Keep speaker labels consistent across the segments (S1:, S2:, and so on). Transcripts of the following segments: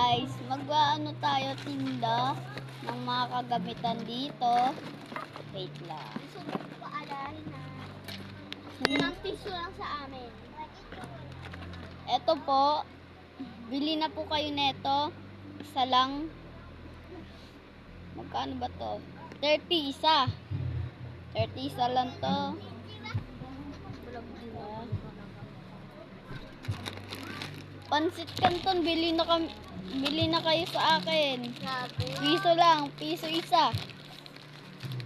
S1: guys, mag-ano tayo tinda ng mga kagamitan dito. Wait lang.
S2: Gusto ko paalahin na 1 piso lang sa amin.
S1: Eto po, bili na po kayo neto. Isa lang. Magkano ba to? 30 isa. 30 isa lang to. Pansit Canton, bili na kayo sa akin.
S2: Grabe.
S1: Piso lang, piso isa.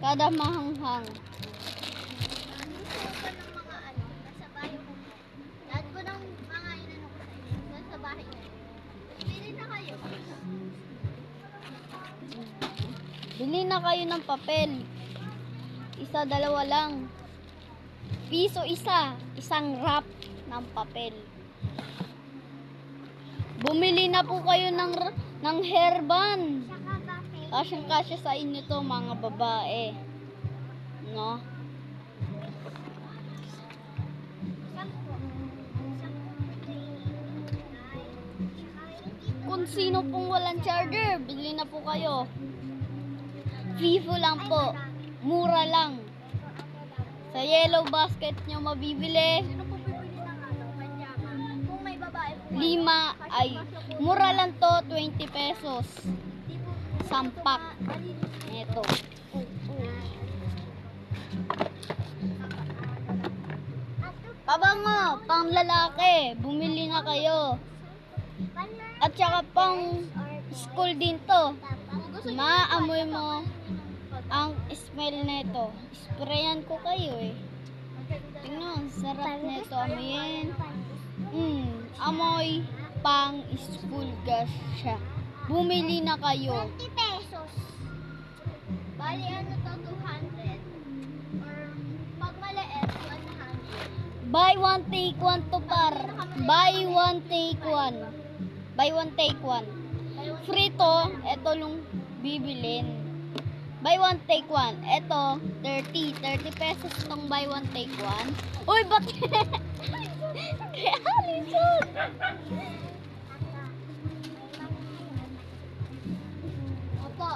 S1: Kada mahanghang.
S2: Gusto ko ng mga nasa bahay ko. Lahat ko ng mga inano ko sa inyo. Nasa bahay ko. Bili na kayo.
S1: Bili na kayo ng papel. Isa, dalawa lang. Piso isa. Isang wrap ng papel. Bumili na po kayo ng hairband.
S2: Saka bakit?
S1: Kasyang-kasya sa inyo to mga babae. No? Kung sino pong walang charger, bili na po kayo. Vivo lang po. Mura lang. Sa yellow basket nyo mabibili.
S2: Sino po bibili ng pajama? Kung may babae po.
S1: 5 ay mura lang to, 20 pesos.
S2: Di po.
S1: Sampak. Ito. Pabango, pang lalaki. Bumili na kayo. At saka pang school din to. Maamoy mo ang smell nito. Sprayan ko kayo eh. Tingnan, sarap nito amoyin. Amoy pang school gas siya. Bumili na kayo.
S2: 20 pesos. Bali ano to, 200. Or pag maliit, 100.
S1: Buy one take one to par. Buy one take one. Buy one take one. Free to, eto lang bibilin. Buy one take one. Eto, 30 pesos tong buy one take one. Uy, bakit? Kaya Alison.
S2: Opo,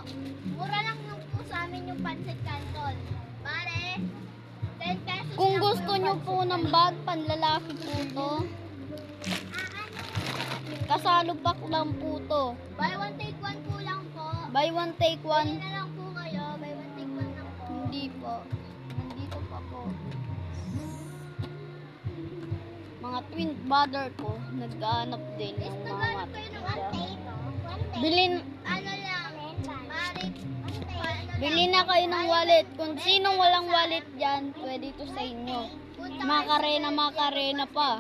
S2: mura lang yung po sa amin yung pancit canton. Pare, 10 pesos
S1: Kung
S2: lang
S1: gusto
S2: yung
S1: nyo
S2: pancit
S1: po ng bag, panlalaki po to. Kasalo pack lang po to.
S2: Buy one take one po lang po.
S1: Buy one take
S2: Bili
S1: one.
S2: na lang po kayo. Buy one take one lang po.
S1: Hindi po. Nandito pa po. Mga twin brother ko, naghahanap din ng
S2: Is
S1: mga
S2: naghanap kayo ng one take?
S1: Bilin,
S2: Ano lang, pare,
S1: bili na kayo ng wallet. Kung sinong walang wallet dyan, pwede to sa inyo. Makarena pa.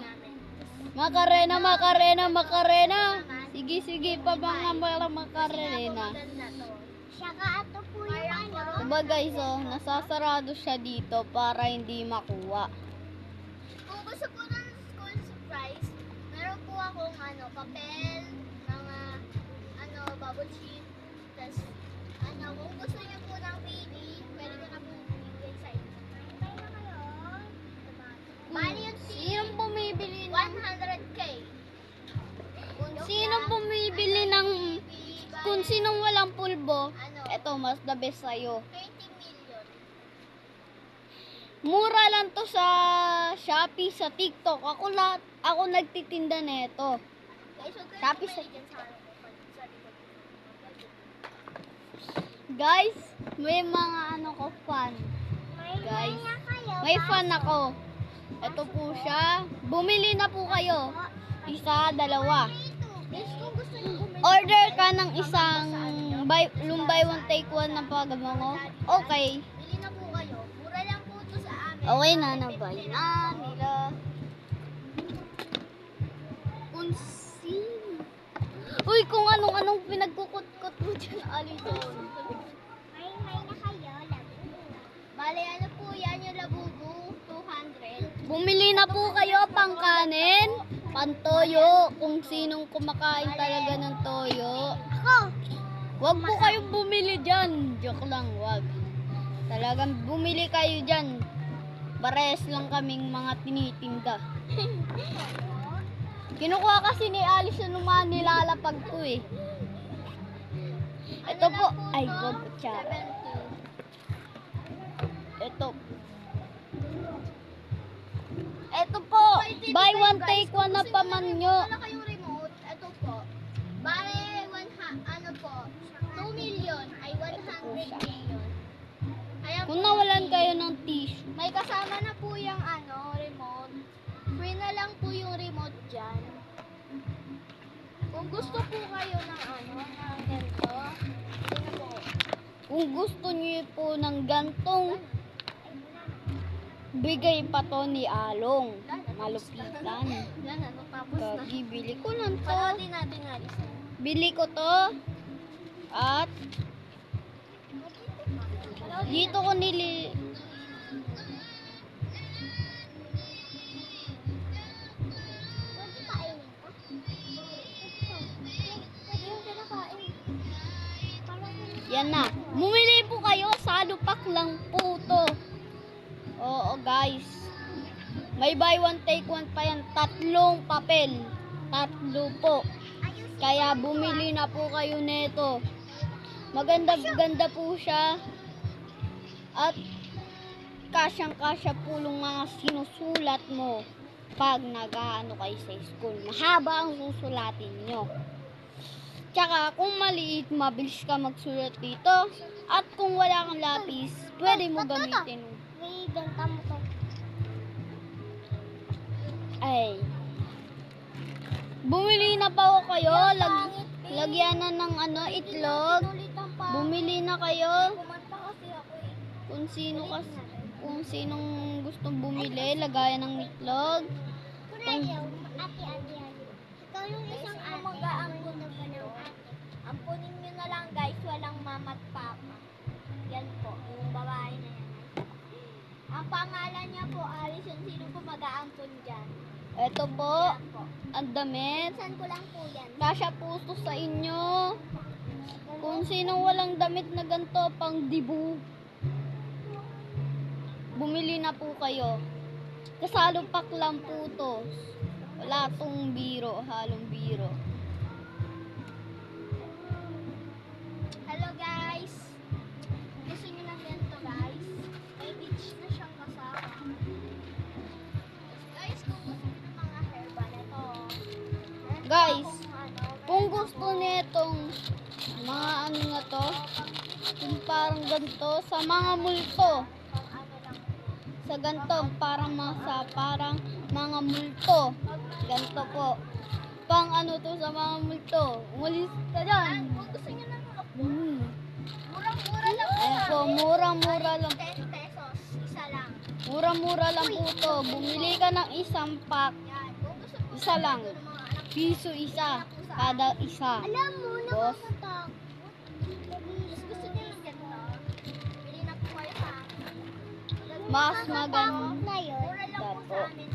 S1: Makarena. Sige pa mga makarena.
S2: Saka ato po yung ano.
S1: Diba guys, oh, nasasarado siya dito para hindi makuha.
S2: Kung gusto po ng school surprise, meron po akong papel, mga bubble sheet, tas kung gusto niyo po ng baby, pwede ko na po ibigay sa inyo. Tayo na kayo. Bali yung
S1: Sinong bumibili ng
S2: 100K.
S1: Sinong bumibili ng kung sinong walang pulbo, eto mas the best sa'yo.
S2: 20 million.
S1: Mura lang to sa Shopee, sa TikTok. Ako nagtitinda nito.
S2: Guys, huwag kayo
S1: Tapos
S2: bumili dyan sa sa likod.
S1: Guys, may mga ko fan. Guys, may fan ako. Ito po siya. Bumili na po kayo. Isa, dalawa.
S2: Guys, kung gusto niyo bumili.
S1: Order ka ng isang buy one take one na pagabango. Okay.
S2: Bili na po kayo. Mura lang po to sa amin.
S1: Okay na, nabay na nila. Kung sino. Uy, kung anong pinagkukot-kot mo dyan, Alison.
S2: May na kayo, labubu. Bale, ano po yan yung labubu? 200.
S1: Bumili na po kayo pang kanin, pantoyo, kung sinong kumakain talaga ng toyo.
S2: Ako!
S1: Huwag po kayong bumili dyan. Joke lang, wag. Talagang bumili kayo dyan. Pares lang kaming mga tinitinda. Kinukuha kasi ni Alice yung mga nilalapag ko eh. Ito po,
S2: lang
S1: ay,
S2: to?
S1: go po, Chara.
S2: 70.
S1: Ito. Ito po, buy one take one na pamanyo.
S2: Wala kayong remote. Ito po. Bale, ano po, 2 million ay 100 million. Ayan
S1: Kung
S2: po,
S1: nawalan
S2: yung
S1: kayo
S2: TV.
S1: ng tissue,
S2: May kasama na po yung remote. Free na lang po yung remote dyan. Kung gusto po kayo ng ng ganito, ito po.
S1: kung gusto niyo po ng gantong bigay pa to ni Along. Malupitan.
S2: Yan, tapos na.
S1: Gagi, bili ko lang to.
S2: Panoodin natin nga isa.
S1: Bili ko to. At dito ko nili...
S2: Pwede kainin ko? Pwede yung kinakain.
S1: Yan na. Bumili po kayo. Salupak lang po to. Oo guys. May buy one take one pa yan. 3 papel. 3 po. Kaya bumili na po kayo nito. Maganda po siya. At kasyang-kasya po yung mga sinusulat mo pag nag-aano kayo sa school. Mahaba ang susulatin nyo. Tsaka kung maliit, mabilis ka magsulat dito. At kung wala kang lapis, pwede mo gamitin.
S2: May benta mo to.
S1: Ay. Bumili na pa ako kayo. Lagyan na ng itlog. Bumili na kayo.
S2: Kumanta kasi ako eh.
S1: Kung sinong gustong bumili, lagayan ng itlog.
S2: Ate. Ikaw yung isang ate. Mag-aampun na pa ng ate. Ampunin nyo na lang guys, walang mama at papa. Yan po, yung babae na yan. Ang pangalan niya po, Alison. Sino po mag-aampun dyan?
S1: Ito po,
S2: Yan po.
S1: ang damit.
S2: Saan ko lang po yan?
S1: Kasya pusto sa inyo. Kung sinong walang damit na ganito, pang dibu. Bumili na po kayo. Kasalupak lang po to. Wala tong biro, halong biro.
S2: Hello guys! Gusto nyo lang yan to guys? May beach na siyang kasama. Guys, kung gusto nyo ng mga herbal, ito. Meron
S1: Guys,
S2: akong
S1: kung gusto nitong mga ano na to, yung parang ganito, sa mga multo.
S2: pang lang.
S1: Sa ganito, parang mga multo. Ganito po. Pang ano to sa mga multo. Umalis ka dyan.
S2: Kung gusto nyo ng mga
S1: Mm.
S2: murang-mura lang po.
S1: Ayan po, murang-mura lang.
S2: 10 pesos, isa lang.
S1: Mura-mura lang po to. Bumili ka ng isang pack.
S2: Yan. Kung gusto po
S1: Isa lang.
S2: ng mga anak
S1: Piso isa. Kada isa.
S2: Alam mo,
S1: Boss.
S2: nakakatak. Gusto niyo ng ganito? Bili na po kayo sa amin.
S1: Mas maganda
S2: Na yun. Mura lang po
S1: po.
S2: sa amin.